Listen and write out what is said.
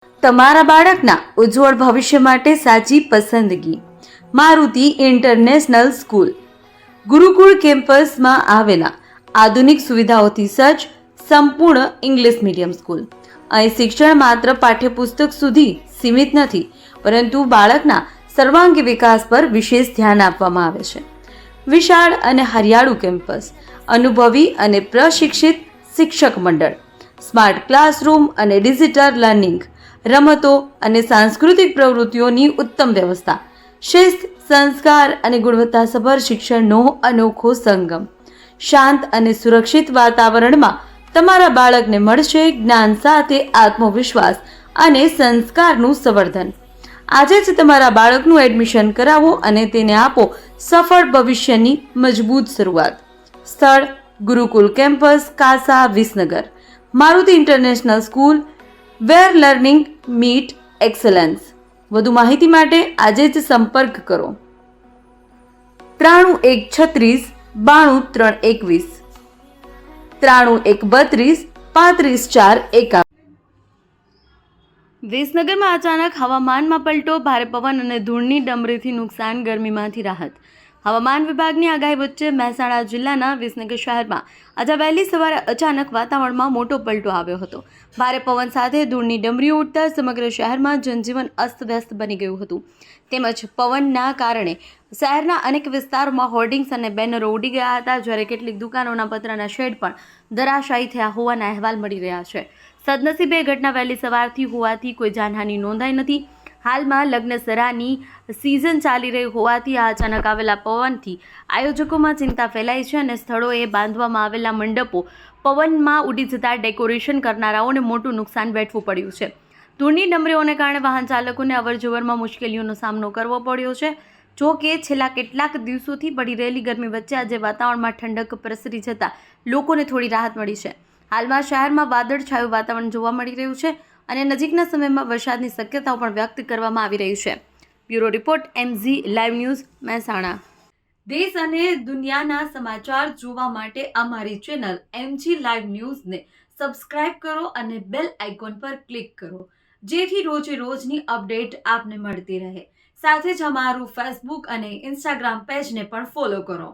તમારા બાળકના ઉજ્જવળ ભવિષ્ય માટે સાચી પસંદગી મારુતિ ઇન્ટરનેશનલ સ્કૂલ. ગુરુકુળ કેમ્પસમાં આવેલા આધુનિક સુવિધાઓથી સજ્જ સંપૂર્ણ ઇંગ્લિશ મીડિયમ સ્કૂલ. અહીં શિક્ષણ માત્ર પાઠ્યપુસ્તક સુધી સીમિત નથી, પરંતુ બાળકના સર્વાંગી વિકાસ પર વિશેષ ધ્યાન આપવામાં આવે છે. વિશાળ અને હરિયાળું કેમ્પસ, અનુભવી અને પ્રશિક્ષિત શિક્ષક મંડળ, સ્માર્ટ ક્લાસરૂમ અને ડિજિટલ લર્નિંગ, રમતો અને સાંસ્કૃતિક પ્રવૃત્તિઓની ઉત્તમ વ્યવસ્થા, શિસ્ત, સંસ્કાર અને ગુણવત્તાસભર શિક્ષણનો અનોખો સંગમ. શાંત અને સુરક્ષિત વાતાવરણમાં તમારા બાળકને મળશે જ્ઞાન સાથે આત્મવિશ્વાસ અને સંસ્કારનું સંવર્ધન. આજે જ તમારા બાળકનું એડમિશન કરાવો અને તેને આપો સફળ ભવિષ્યની મજબૂત શરૂઆત. સ્થળ: ગુરુકુલ કેમ્પસ, કાસા, વિસનગર. મારુતિ ઇન્ટરનેશનલ સ્કૂલ, વેર લર્નિંગ મીટ એક્સલન્સ. વધુ માહિતી માટે આજે જ સંપર્ક કરો 93 136 92 321 93 132 35 4 51. વિસનગરમાં અચાનક હવામાનમાં પલટો, ભારે પવન અને ધૂળની ડમરીથી નુકસાન, ગરમીમાંથી રાહત. હવામાન વિભાગની આગાહી વચ્ચે મહેસાણા જિલ્લાના વિસનગર શહેરમાં આજે વહેલી સવારે અચાનક વાતાવરણમાં મોટો પલટો આવ્યો હતો. ભારે પવન સાથે ધૂળની ડમરીઓ ઉડતા સમગ્ર શહેરમાં જનજીવન અસ્તવ્યસ્ત બની ગયું હતું. તેમજ પવનના કારણે શહેરના અનેક વિસ્તારોમાં હોર્ડિંગ્સ અને બેનરો ઉડી ગયા હતા, જ્યારે કેટલીક દુકાનોના પતરાના શેડ પણ ધરાશાયી થયા હોવાના અહેવાલ મળી રહ્યા છે. સદનસીબે ઘટના વહેલી સવારથી હોવાથી કોઈ જાનહાનિ નોંધાઈ નથી. હાલમાં લગ્નસરાની સિઝન ચાલી રહી હોવાથી આ અચાનક આવેલા પવનથી આયોજકોમાં ચિંતા ફેલાઈ છે અને સ્થળોએ બાંધવામાં આવેલા મંડપો પવનમાં ઉડી જતા ડેકોરેશન કરનારાઓને મોટું નુકસાન વેઠવું પડ્યું છે. ધૂળની ડમરીઓને કારણે વાહન ચાલકોને અવરજવરમાં મુશ્કેલીઓનો સામનો કરવો પડ્યો છે. જો કે છેલ્લા કેટલાક દિવસોથી પડી રહેલી ગરમી વચ્ચે આજે વાતાવરણમાં ઠંડક પ્રસરી જતાં લોકોને થોડી રાહત મળી છે. હાલમાં શહેરમાં વાદળછાયું વાતાવરણ જોવા મળી રહ્યું છે અને નજીકના સમયમાં વરસાદની શક્યતાઓ પણ વ્યક્ત કરવામાં આવી રહી છે. Bureau report, MZ live news, Mehsana. દેશ અને દુનિયાના સમાચાર જોવા માટે અમારી ચેનલ MG લાઈવ ન્યૂઝને સબસ્ક્રાઇબ કરો અને બેલ આઇકોન પર ક્લિક કરો, જેથી રોજે રોજની અપડેટ આપને મળતી રહે. સાથે જ અમારું ફેસબુક અને ઇન્સ્ટાગ્રામ પેજને પણ ફોલો કરો.